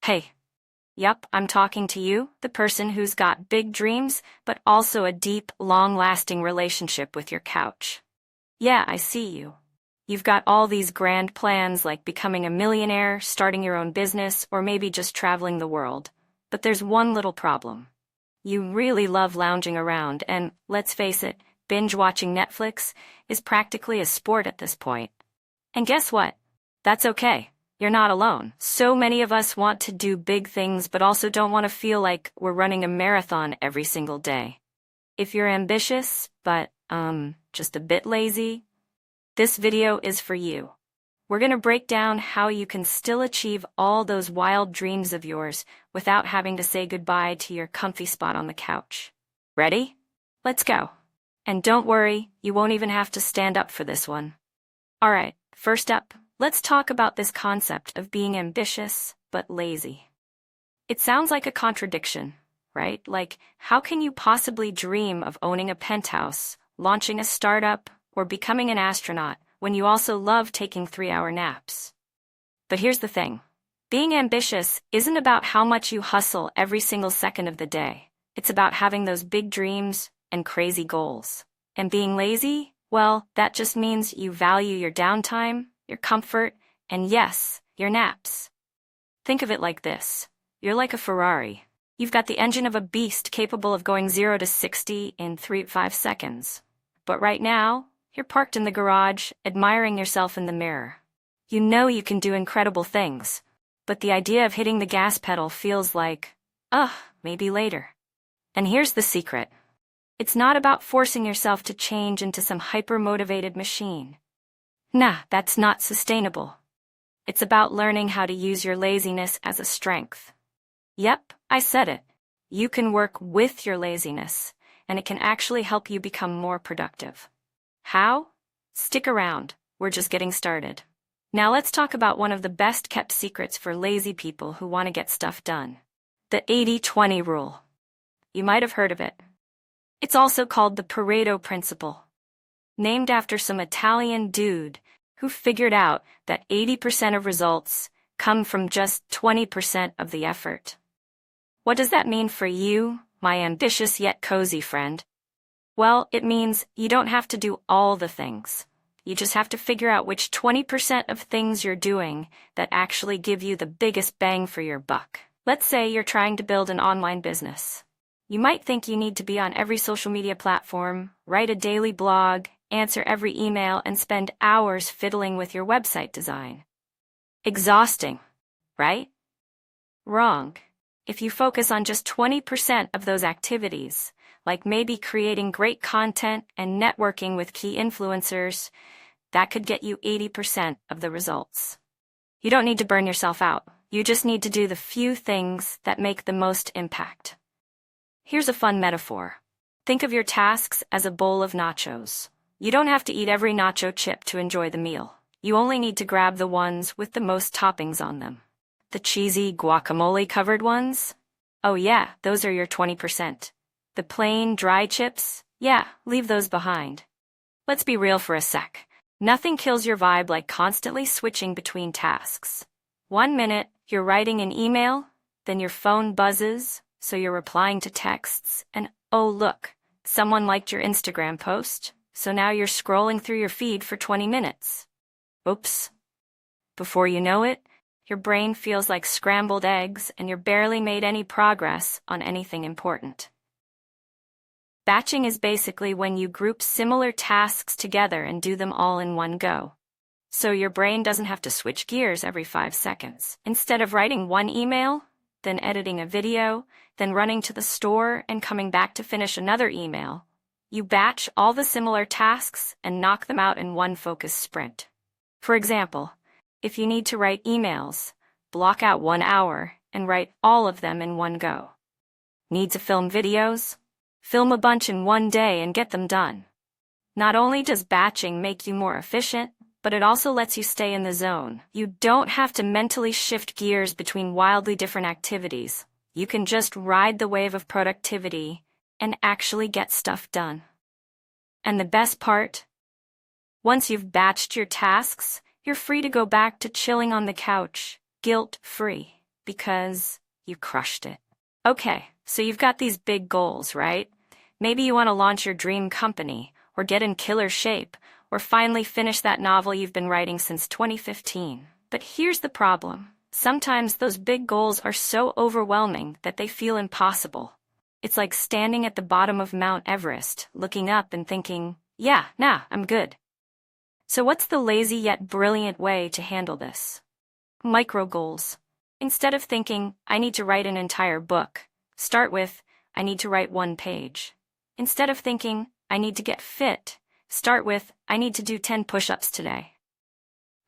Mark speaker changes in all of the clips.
Speaker 1: Hey, yup, I'm talking to you, the person who's got big dreams, but also a deep, long-lasting relationship with your couch. Yeah, I see you. You've got all these grand plans like becoming a millionaire, starting your own business, or maybe just traveling the world. But there's one little problem. You really love lounging around, and let's face it, binge-watching Netflix is practically a sport at this point. And guess what? That's okay. You're not alone. So many of us want to do big things but also don't want to feel like we're running a marathon every single day. If you're ambitious, but, just a bit lazy, this video is for you. We're going to break down how you can still achieve all those wild dreams of yours without having to say goodbye to your comfy spot on the couch. Ready? Let's go. And don't worry, you won't even have to stand up for this one. All right, first up, let's talk about this concept of being ambitious but lazy. It sounds like a contradiction, right? Like, how can you possibly dream of owning a penthouse, launching a startup, or becoming an astronaut when you also love taking 3-hour naps? But here's the thing. Being ambitious isn't about how much you hustle every single second of the day. It's about having those big dreams and crazy goals. And being lazy, well, that just means you value your downtime, your comfort, and yes, your naps. Think of it like this. You're like a Ferrari. You've got the engine of a beast capable of going 0 to 60 in 5 seconds. But right now, you're parked in the garage, admiring yourself in the mirror. You know you can do incredible things, but the idea of hitting the gas pedal feels like, maybe later. And here's the secret. It's not about forcing yourself to change into some hyper-motivated machine. Nah, that's not sustainable. It's about learning how to use your laziness as a strength. Yep, I said it. You can work with your laziness, and it can actually help you become more productive. How? Stick around. We're just getting started. Now let's talk about one of the best-kept secrets for lazy people who want to get stuff done. The 80-20 rule. You might have heard of it. It's also called the Pareto principle, named after some Italian dude who figured out that 80% of results come from just 20% of the effort. What does that mean for you, my ambitious yet cozy friend? Well, it means you don't have to do all the things. You just have to figure out which 20% of things you're doing that actually give you the biggest bang for your buck. Let's say you're trying to build an online business. You might think you need to be on every social media platform, write a daily blog, answer every email, and spend hours fiddling with your website design. Exhausting, right? Wrong. If you focus on just 20% of those activities, like maybe creating great content and networking with key influencers, that could get you 80% of the results. You don't need to burn yourself out. You just need to do the few things that make the most impact. Here's a fun metaphor. Think of your tasks as a bowl of nachos. You don't have to eat every nacho chip to enjoy the meal. You only need to grab the ones with the most toppings on them. The cheesy guacamole-covered ones? Oh yeah, those are your 20%. The plain, dry chips? Yeah, leave those behind. Let's be real for a sec. Nothing kills your vibe like constantly switching between tasks. 1 minute, you're writing an email, then your phone buzzes, so you're replying to texts, and oh look, someone liked your Instagram post, so now you're scrolling through your feed for 20 minutes. Oops. Before you know it, your brain feels like scrambled eggs and you're barely made any progress on anything important. Batching is basically when you group similar tasks together and do them all in one go. So your brain doesn't have to switch gears every 5 seconds. Instead of writing one email, then editing a video, then running to the store and coming back to finish another email, you batch all the similar tasks and knock them out in one focused sprint. For example, if you need to write emails, block out 1 hour and write all of them in one go. Need to film videos? Film a bunch in one day and get them done. Not only does batching make you more efficient, but it also lets you stay in the zone. You don't have to mentally shift gears between wildly different activities. You can just ride the wave of productivity and actually get stuff done. And the best part? Once you've batched your tasks, you're free to go back to chilling on the couch, guilt-free. because you crushed it. Okay, so you've got these big goals, right? Maybe you want to launch your dream company, or get in killer shape, or finally finish that novel you've been writing since 2015. But here's the problem. Sometimes those big goals are so overwhelming that they feel impossible. It's like standing at the bottom of Mount Everest, looking up and thinking, yeah, nah, I'm good. So what's the lazy yet brilliant way to handle this? Micro goals. Instead of thinking, I need to write an entire book, start with, I need to write 1 page. Instead of thinking, I need to get fit, start with, I need to do 10 push-ups today.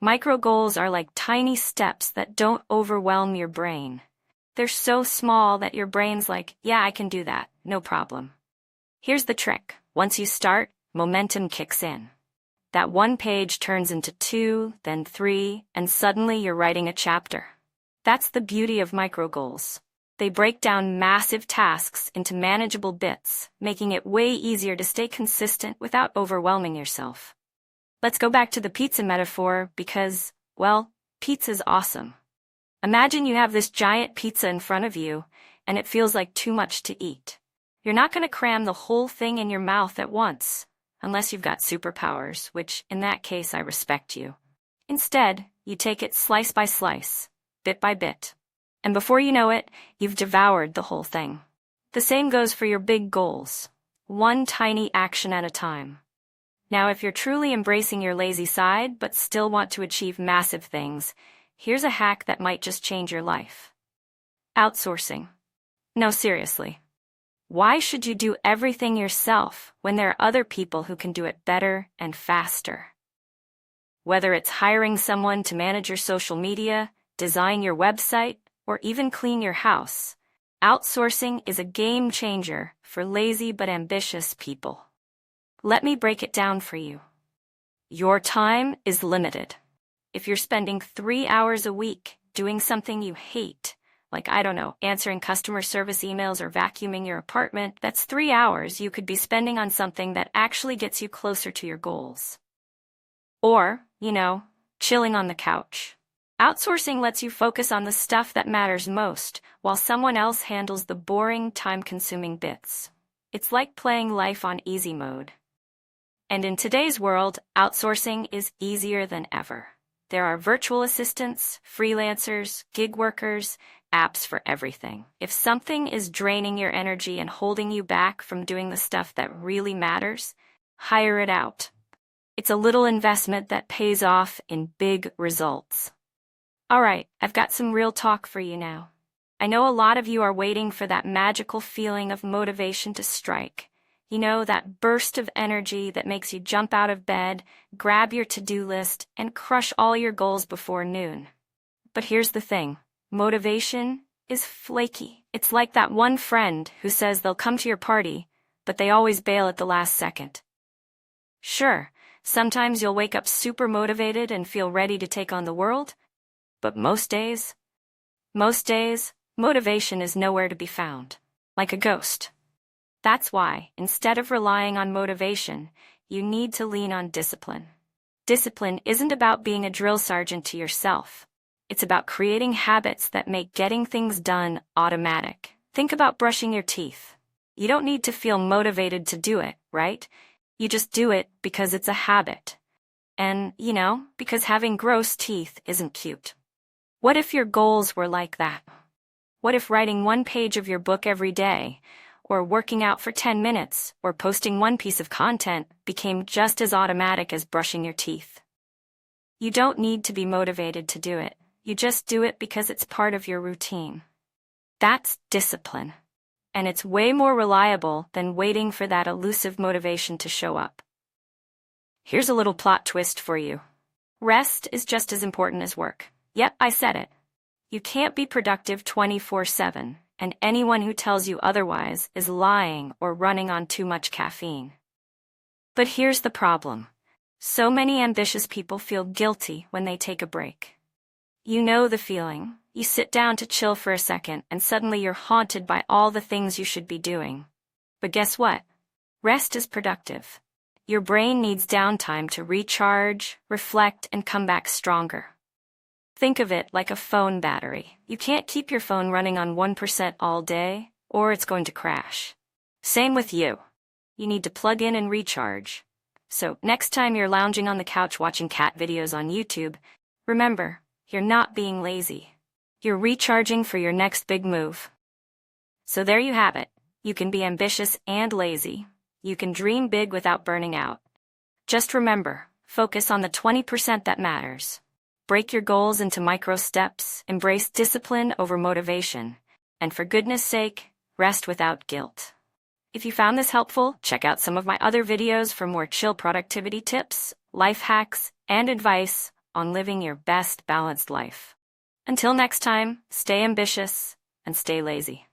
Speaker 1: Micro goals are like tiny steps that don't overwhelm your brain. They're so small that your brain's like, yeah, I can do that, no problem. Here's the trick. Once you start, momentum kicks in. That 1 page turns into 2, then 3, and suddenly you're writing a chapter. That's the beauty of micro goals. They break down massive tasks into manageable bits, making it way easier to stay consistent without overwhelming yourself. Let's go back to the pizza metaphor because, well, pizza's awesome. Imagine you have this giant pizza in front of you, and it feels like too much to eat. You're not going to cram the whole thing in your mouth at once, unless you've got superpowers, which, in that case, I respect you. Instead, you take it slice by slice, bit by bit. And before you know it, you've devoured the whole thing. The same goes for your big goals. 1 tiny action at a time. Now, if you're truly embracing your lazy side but still want to achieve massive things, here's a hack that might just change your life. Outsourcing. No, seriously. Why should you do everything yourself when there are other people who can do it better and faster? Whether it's hiring someone to manage your social media, design your website, or even clean your house, outsourcing is a game changer for lazy but ambitious people. Let me break it down for you. Your time is limited. If you're spending 3 hours a week doing something you hate, like, I don't know, answering customer service emails or vacuuming your apartment, that's 3 hours you could be spending on something that actually gets you closer to your goals. Or, chilling on the couch. Outsourcing lets you focus on the stuff that matters most, while someone else handles the boring, time-consuming bits. It's like playing life on easy mode. And in today's world, outsourcing is easier than ever. There are virtual assistants, freelancers, gig workers, apps for everything. If something is draining your energy and holding you back from doing the stuff that really matters, hire it out. It's a little investment that pays off in big results. All right, I've got some real talk for you now. I know a lot of you are waiting for that magical feeling of motivation to strike. That burst of energy that makes you jump out of bed, grab your to-do list, and crush all your goals before noon. But here's the thing. Motivation is flaky. It's like that one friend who says they'll come to your party, but they always bail at the last second. Sure, sometimes you'll wake up super motivated and feel ready to take on the world, but most days, motivation is nowhere to be found, like a ghost. That's why, instead of relying on motivation, you need to lean on discipline. Discipline isn't about being a drill sergeant to yourself. It's about creating habits that make getting things done automatic. Think about brushing your teeth. You don't need to feel motivated to do it, right? You just do it because it's a habit. And, because having gross teeth isn't cute. What if your goals were like that? What if writing 1 page of your book every day, or working out for 10 minutes, or posting 1 piece of content became just as automatic as brushing your teeth? You don't need to be motivated to do it. You just do it because it's part of your routine. That's discipline. And it's way more reliable than waiting for that elusive motivation to show up. Here's a little plot twist for you. Rest is just as important as work. Yep, I said it. You can't be productive 24/7. And anyone who tells you otherwise is lying or running on too much caffeine. But here's the problem. So many ambitious people feel guilty when they take a break. You know the feeling. You sit down to chill for a second and suddenly you're haunted by all the things you should be doing. But guess what? Rest is productive. Your brain needs downtime to recharge, reflect, and come back stronger. Think of it like a phone battery. You can't keep your phone running on 1% all day, or it's going to crash. Same with you. You need to plug in and recharge. So, next time you're lounging on the couch watching cat videos on YouTube, remember, you're not being lazy. You're recharging for your next big move. So there you have it. You can be ambitious and lazy. You can dream big without burning out. Just remember, focus on the 20% that matters. Break your goals into micro steps, embrace discipline over motivation, and for goodness sake, rest without guilt. If you found this helpful, check out some of my other videos for more chill productivity tips, life hacks, and advice on living your best balanced life. Until next time, stay ambitious and stay lazy.